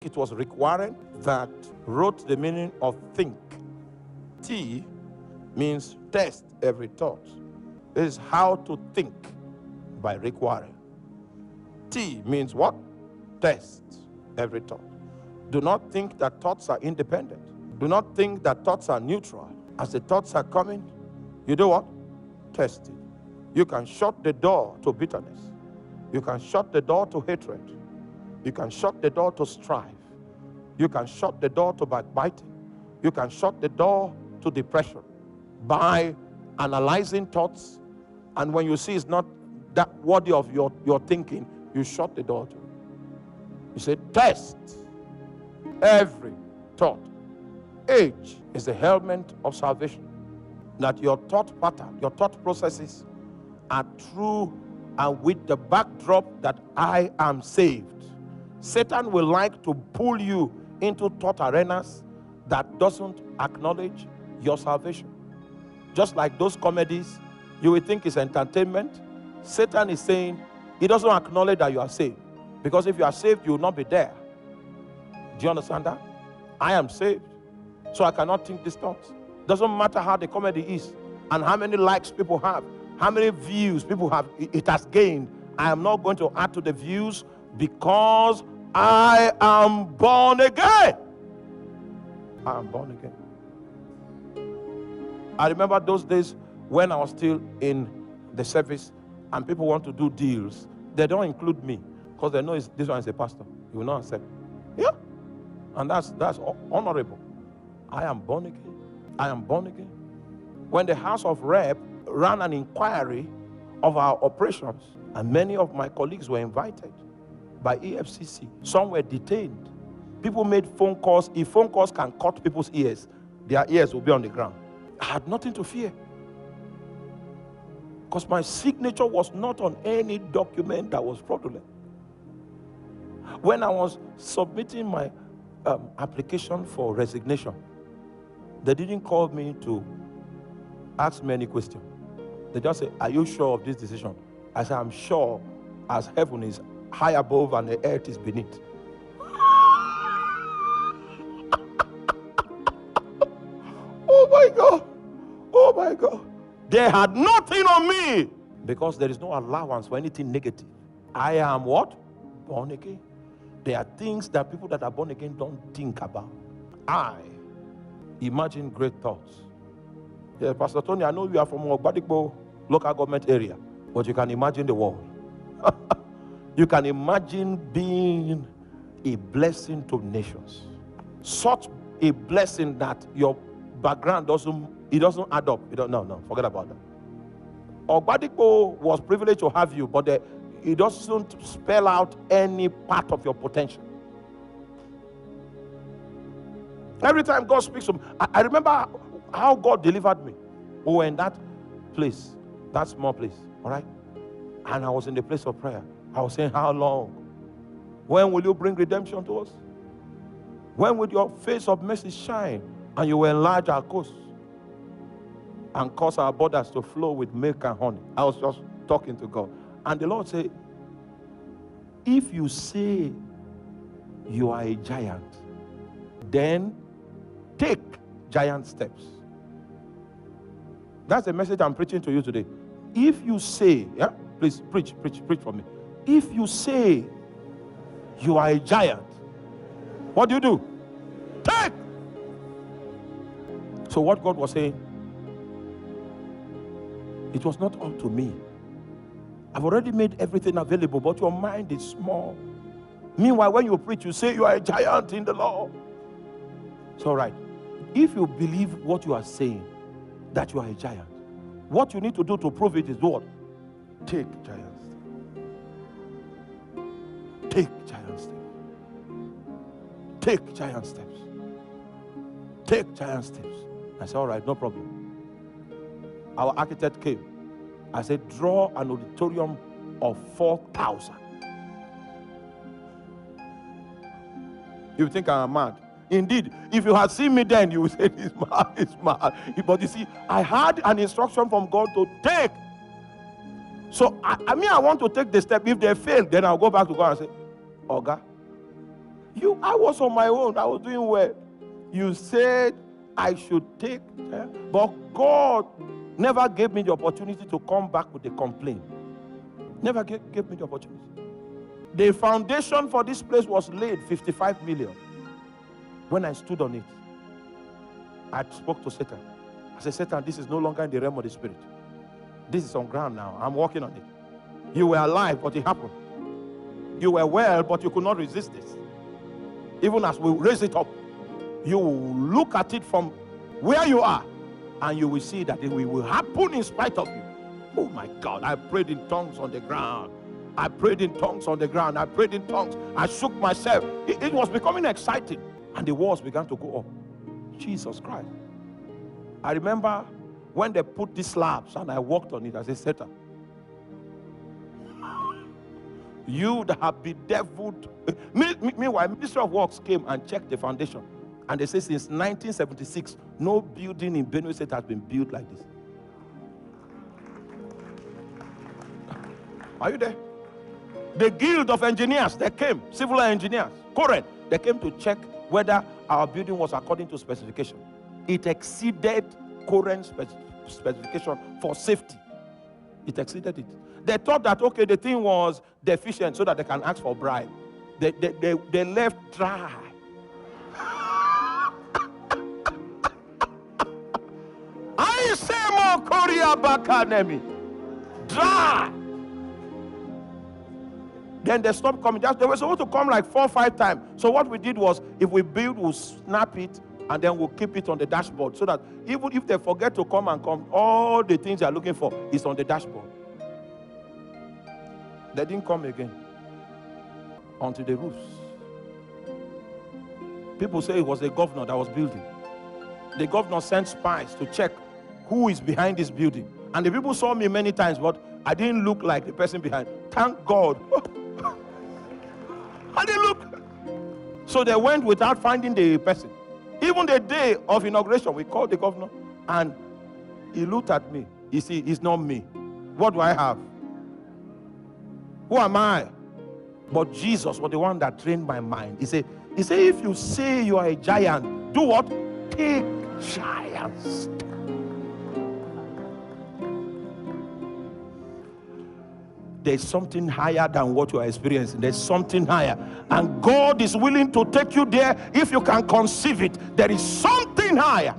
it was Rick Warren that wrote the meaning of think. T means test every thought. This is How to Think by Rick Warren. T means what? Test every thought. Do not think that thoughts are independent. Do not think that thoughts are neutral. As the thoughts are coming, you do what? Test it. You can shut the door to bitterness. You can shut the door to hatred. You can shut the door to strife. You can shut the door to backbiting. You can shut the door to depression by analyzing thoughts. And when you see it's not that worthy of your thinking, you shut the door to it. You say, test every thought. H is the helmet of salvation. That your thought pattern, your thought processes are true and with the backdrop that I am saved. Satan will like to pull you into thought arenas that doesn't acknowledge your salvation. Just like those comedies, you will think it's entertainment. Satan is saying he doesn't acknowledge that you are saved. Because if you are saved, you will not be there. Do you understand that? I am saved, so I cannot think these thoughts. Doesn't matter how the comedy is and how many likes people have, how many views people have, it has gained. I am not going to add to the views because I am born again. I am born again. I remember those days when I was still in the service and people want to do deals. They don't include me because they know this one is a pastor. You will not accept. Yeah. And that's honorable. I am born again. I am born again. When the House of Rep ran an inquiry of our operations, and many of my colleagues were invited by EFCC, some were detained. People made phone calls. If phone calls can cut people's ears, their ears will be on the ground. I had nothing to fear because my signature was not on any document that was fraudulent. When I was submitting my application for resignation, they didn't call me to ask me any question. They just said, are you sure of this decision? I said, I'm sure, as heaven is high above and the earth is beneath. Oh my God. Oh my God. They had nothing on me because there is no allowance for anything negative. I am what? Born again. There are things that people that are born again don't think about. I imagine great thoughts. Yeah, Pastor Tony, I know you are from Ogbadigbo local government area, but you can imagine the world. You can imagine being a blessing to nations. Such a blessing that your background doesn't add up. No, forget about that. Ogbadigbo was privileged to have you, but it doesn't spell out any part of your potential. Every time God speaks to me, I remember how God delivered me. We were in that place, that small place, all right? And I was in the place of prayer. I was saying, how long? When will you bring redemption to us? When will your face of mercy shine and you will enlarge our coast and cause our borders to flow with milk and honey? I was just talking to God. And the Lord said, if you say you are a giant, then take giant steps. That's the message I'm preaching to you today. If you say, yeah, please preach for me. If you say you are a giant, what do? Take. So what God was saying, it was not up to me. I've already made everything available, but your mind is small. Meanwhile, when you preach, you say you are a giant in the Lord. It's all right. If you believe what you are saying, that you are a giant, what you need to do to prove it is what? Take giant steps. Take giant steps. Take giant steps. Take giant steps. I said, all right, no problem. Our architect came. I said, draw an auditorium of 4,000. You think I'm mad? Indeed, if you had seen me then, you would say, he's mad. But you see, I had an instruction from God to take. So, I want to take the step. If they fail, then I'll go back to God and say, Oga, I was on my own. I was doing well. You said I should take, but God never gave me the opportunity to come back with a complaint. Never gave me the opportunity. The foundation for this place was laid 55 million. When I stood on it, I spoke to Satan. I said, Satan, this is no longer in the realm of the spirit. This is on ground now. I'm working on it. You were alive, but it happened. You were well, but you could not resist this. Even as we raise it up, you will look at it from where you are, and you will see that it will happen in spite of you. Oh my God, I prayed in tongues on the ground. I prayed in tongues on the ground. I prayed in tongues. I shook myself. It was becoming exciting, and the walls began to go up. Jesus Christ. I remember when they put these slabs and I walked on it, I said, Satan, you that have bedeviled. Meanwhile, Ministry of Works came and checked the foundation. And they say since 1976, no building in Benue State has been built like this. Are you there? The Guild of Engineers, they came, civil engineers, current, they came to check whether our building was according to specification. It exceeded current specification for safety. It exceeded it. They thought that, okay, the thing was deficient so that they can ask for bribe. They left dry. I say more Korea Bakanemi. Dry. Then they stopped coming. They were supposed to come like 4 or 5 times. So what we did was, if we build, we'll snap it and then we'll keep it on the dashboard so that even if they forget to come, all the things they're looking for is on the dashboard. They didn't come again onto the roofs. People say it was the governor that was building. The governor sent spies to check who is behind this building. And the people saw me many times, but I didn't look like the person behind. Thank God. I didn't look. So they went without finding the person. Even the day of inauguration, we called the governor and he looked at me. You see, it's not me. What do I have? Who am I? But Jesus was the one that trained my mind. He said, if you say you are a giant, do what? Take giants. There's something higher than what you are experiencing. There's something higher. And God is willing to take you there if you can conceive it. There is something higher.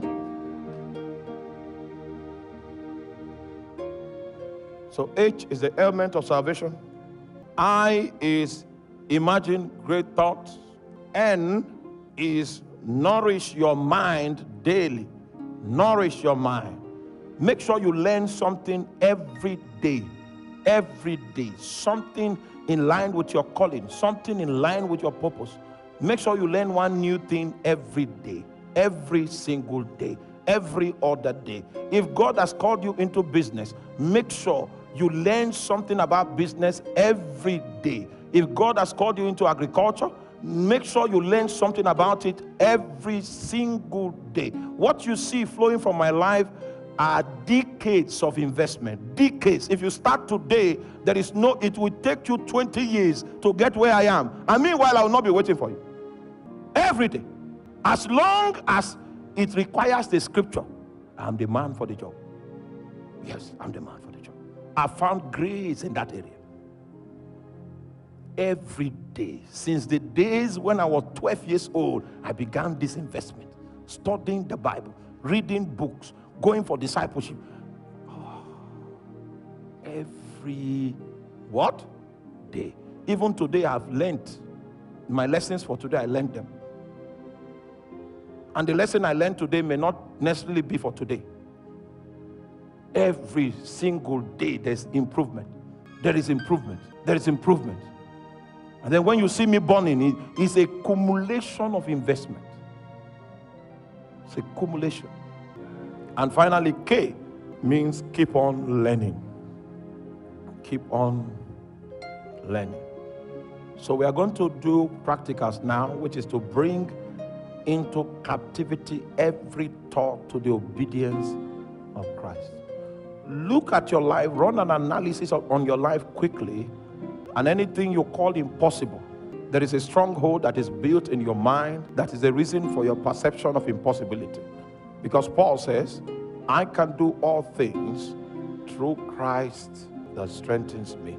So H is the element of salvation. I is imagine great thoughts. N is nourish your mind daily. Nourish your mind. Make sure you learn something every day. Every day. Something in line with your calling. Something in line with your purpose. Make sure you learn one new thing every day. Every single day. Every other day. If God has called you into business, make sure you learn something about business every day. If God has called you into agriculture, make sure you learn something about it every single day. What you see flowing from my life are decades of investment. Decades. If you start today, it will take you 20 years to get where I am. And meanwhile, I will not be waiting for you. Every day. As long as it requires the scripture, I'm the man for the job. Yes, I'm the man for the job. I found grace in that area. Every day. Since the days when I was 12 years old, I began this investment. Studying the Bible, reading books, going for discipleship. Every what? Day. Even today I've learned my lessons for today. I learned them. And the lesson I learned today may not necessarily be for today. Every single day there's improvement. There is improvement. There is improvement. And then when you see me burning, it's a accumulation of investment. It's a accumulation. And finally, K means keep on learning. Keep on learning. So we are going to do practicals now, which is to bring into captivity every thought to the obedience of Christ. Look at your life, run an analysis on your life quickly, and anything you call impossible, There is a stronghold that is built in your mind that is the reason for your perception of impossibility. Because Paul says, I can do all things through Christ that strengthens me.